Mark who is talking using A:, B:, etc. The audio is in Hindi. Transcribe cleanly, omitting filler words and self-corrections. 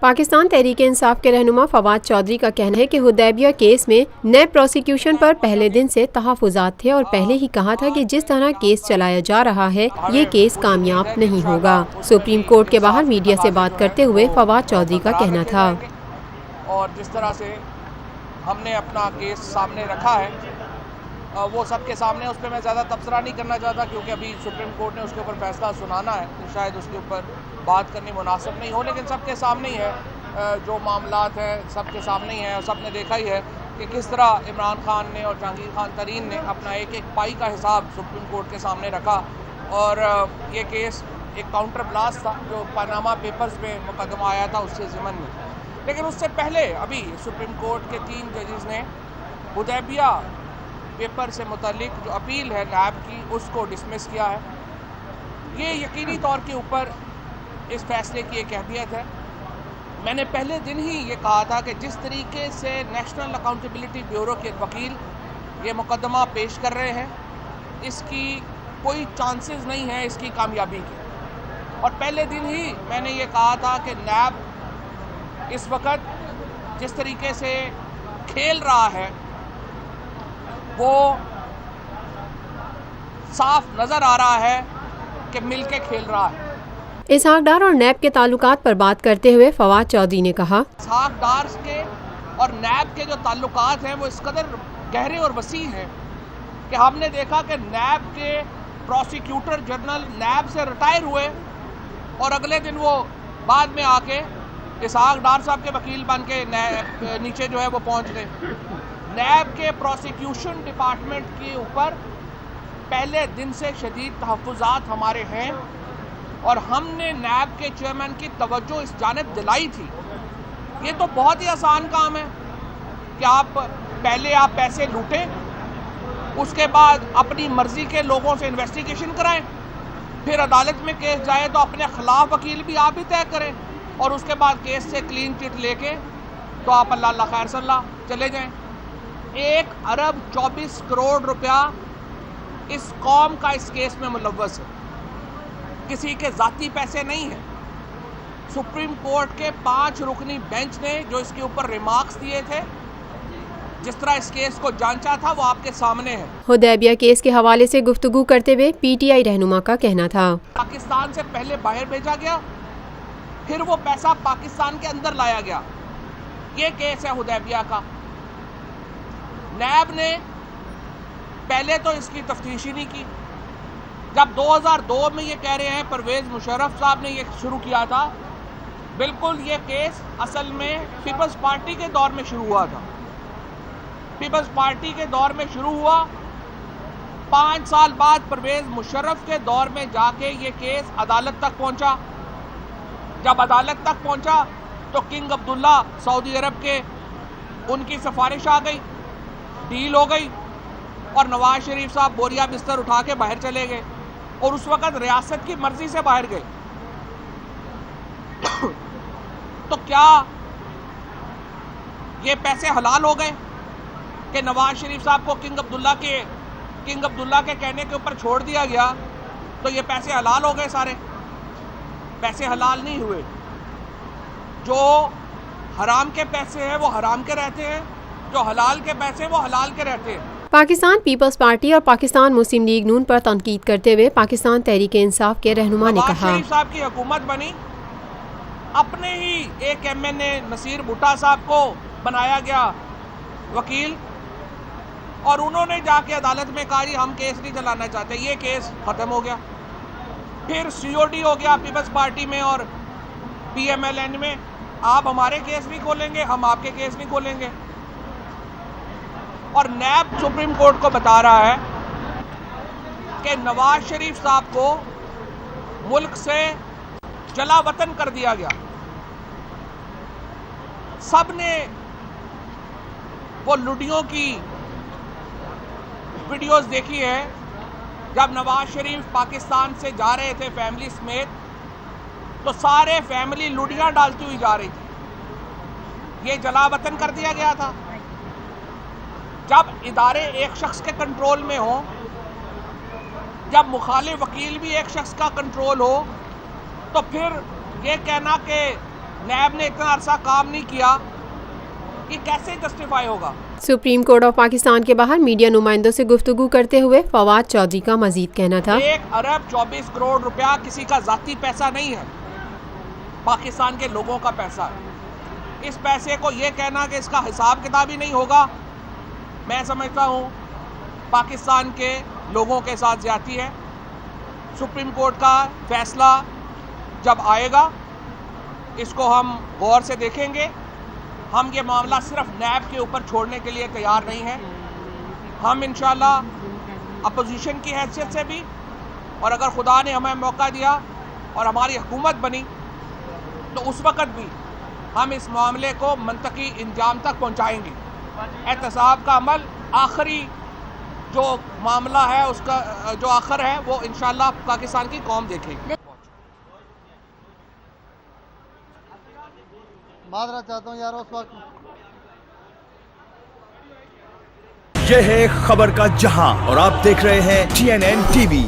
A: पाकिस्तान तहरीक इंसाफ के रहनुमा फवाद चौधरी का कहना है कि हुदैबिया केस में नए प्रोसिक्यूशन पर पहले दिन से तहफ़्फ़ुज़ात थे और पहले ही कहा था कि जिस तरह केस चलाया जा रहा है ये केस कामयाब नहीं होगा। सुप्रीम कोर्ट के बाहर मीडिया से बात करते हुए फवाद चौधरी का कहना था,
B: और जिस तरह से हमने अपना केस सामने रखा है वो सबके सामने, उस पर मैं ज़्यादा तबसरा नहीं करना चाहता क्योंकि अभी सुप्रीम कोर्ट ने उसके ऊपर फैसला सुनाना है, तो शायद उसके ऊपर बात करनी मुनासिब नहीं हो। लेकिन सबके सामने ही है जो मामलात हैं, सबके सामने ही है और सबने देखा ही है कि किस तरह इमरान खान ने और जहांगीर खान तरीन ने अपना एक एक पाई का हिसाब सुप्रीम कोर्ट के सामने रखा। और ये केस एक काउंटर ब्लास्ट था जो पनामा पेपर्स में मुकदमा आया था उससे ज़िमन में। लेकिन उससे पहले अभी सुप्रीम कोर्ट के 3 जजेस ने हुदैबिया पेपर से मुतालिक जो अपील है नैब की उसको डिसमिस किया है। ये यकीनी तौर के ऊपर इस फैसले की एक अहमियत है। मैंने पहले दिन ही ये कहा था कि जिस तरीके से नेशनल अकाउंटेबिलिटी ब्यूरो के वकील ये मुकदमा पेश कर रहे हैं इसकी कोई चांसेस नहीं है इसकी कामयाबी की। और पहले दिन ही मैंने ये कहा था कि नैब इस वक्त जिस तरीके से खेल रहा है वो साफ नज़र आ रहा है कि मिलके खेल रहा है।
A: इसहाक डार और नैब के ताल्लुकात पर बात करते हुए फवाद चौधरी ने कहा,
B: इसहाक डार के और नैब के जो ताल्लुकात हैं वो इस कदर गहरे और वसी हैं कि हमने देखा कि नैब के प्रोसिक्यूटर जनरल नैब से रिटायर हुए और अगले दिन वो बाद में आके इसहाक डार साहब के वकील बन के नीचे जो है वो पहुंच गए। नैब के प्रोसिक्यूशन डिपार्टमेंट के ऊपर पहले दिन से शदीद तहफ़्फ़ुज़ात हमारे हैं और हमने नैब के चेयरमैन की तवज्जो इस जानिब दिलाई थी। ये तो बहुत ही आसान काम है कि पहले आप पैसे लूटें, उसके बाद अपनी मर्ज़ी के लोगों से इन्वेस्टिगेशन कराएं, फिर अदालत में केस जाए तो अपने ख़िलाफ़ वकील भी आप ही तय करें और उसके बाद केस से क्लीन चिट लेके तो आप अल्लाह खैर सल्ला चले जाएं। 1 अरब 24 करोड़ रुपया इस कौम का इस केस में मुलव्वस है, किसी के ज़ाती पैसे नहीं है। सुप्रीम कोर्ट के 5 रुकनी बेंच ने जो इसके ऊपर रिमार्क्स दिए थे, जिस तरह इस केस को जांचा था वो आपके सामने है।
A: हुदैबिया केस के हवाले से गुफ्तगू करते हुए पीटीआई रहनुमा का कहना था,
B: पाकिस्तान से पहले बाहर भेजा गया, फिर वो पैसा पाकिस्तान के अंदर लाया गया। ये केस है हुदैबिया का। नैब ने पहले तो इसकी तफ्तीश ही नहीं की। जब 2002 में ये कह रहे हैं परवेज़ मुशर्रफ साहब ने ये शुरू किया था, बिल्कुल ये केस असल में पीपल्स पार्टी के दौर में शुरू हुआ था। पीपल्स पार्टी के दौर में शुरू हुआ, 5 साल बाद परवेज़ मुशर्रफ के दौर में जाके ये केस अदालत तक पहुंचा। जब अदालत तक पहुंचा तो किंग अब्दुल्ला सऊदी अरब के उनकी सिफारिश आ गई, डील हो गई और नवाज शरीफ साहब बोरिया बिस्तर उठा के बाहर चले गए और उस वक़्त रियासत की मर्जी से बाहर गए। तो क्या ये पैसे हलाल हो गए कि नवाज शरीफ साहब को किंग अब्दुल्ला के कहने के ऊपर छोड़ दिया गया तो ये पैसे हलाल हो गए? सारे पैसे हलाल नहीं हुए। जो हराम के पैसे हैं वो हराम के रहते हैं, जो हलाल के पैसे वो हलाल के रहते हैं।
A: पाकिस्तान पीपल्स पार्टी और पाकिस्तान मुस्लिम लीग नून पर तनकीद करते हुए पाकिस्तान तहरीक इंसाफ के रहनुमा ने कहा,
B: शरीफ साहब की हुकूमत बनी, अपने ही एक MNA नसीर भुट्टा साहब को बनाया गया वकील और उन्होंने जाके अदालत में कहा जी हम केस नहीं चलाना चाहते, ये केस ख़त्म हो गया। फिर COD हो गया पीपल्स पार्टी में और PMLN में, आप हमारे केस नहीं खोलेंगे, हम आपके केस नहीं खोलेंगे। और नैब सुप्रीम कोर्ट को बता रहा है कि नवाज शरीफ साहब को मुल्क से जला वतन कर दिया गया। सब ने वो लुडियों की वीडियोस देखी है जब नवाज शरीफ पाकिस्तान से जा रहे थे फैमिली समेत, तो सारे फैमिली लुडियां डालती हुई जा रही थी। ये जला वतन कर दिया गया था। जब इदारे एक शख्स के कंट्रोल में हो, जब मुखालिफ वकील भी एक शख्स का कंट्रोल हो, तो फिर ये कहना कि नैब ने इतना अरसा काम नहीं किया, ये कैसे जस्टिफाई होगा?
A: सुप्रीम कोर्ट ऑफ पाकिस्तान के बाहर मीडिया नुमाइंदों से गुफ्तगू करते हुए फवाद चौधरी का मजीद कहना था,
B: 1 अरब 24 करोड़ रुपया किसी का जाती पैसा नहीं है, पाकिस्तान के लोगों का पैसा है। इस पैसे को ये कहना कि इसका हिसाब किताब ही नहीं होगा, मैं समझता हूँ पाकिस्तान के लोगों के साथ ज्यादती है। सुप्रीम कोर्ट का फैसला जब आएगा इसको हम गौर से देखेंगे। हम ये मामला सिर्फ नैब के ऊपर छोड़ने के लिए तैयार नहीं हैं। हम इंशाल्लाह अपोजिशन की हैसियत से भी, और अगर खुदा ने हमें मौका दिया और हमारी हुकूमत बनी तो उस वक़्त भी हम इस मामले को मंतकी इंजाम तक पहुंचाएंगे। एहतसाब का अमल आखिरी जो मामला है उसका जो आखिर है वो इंशाल्लाह पाकिस्तान की कौम देखेगी।
C: माजरा चाहता हूँ यार उस वक्त।
D: यह है खबर का जहां और आप देख रहे हैं TNN TV।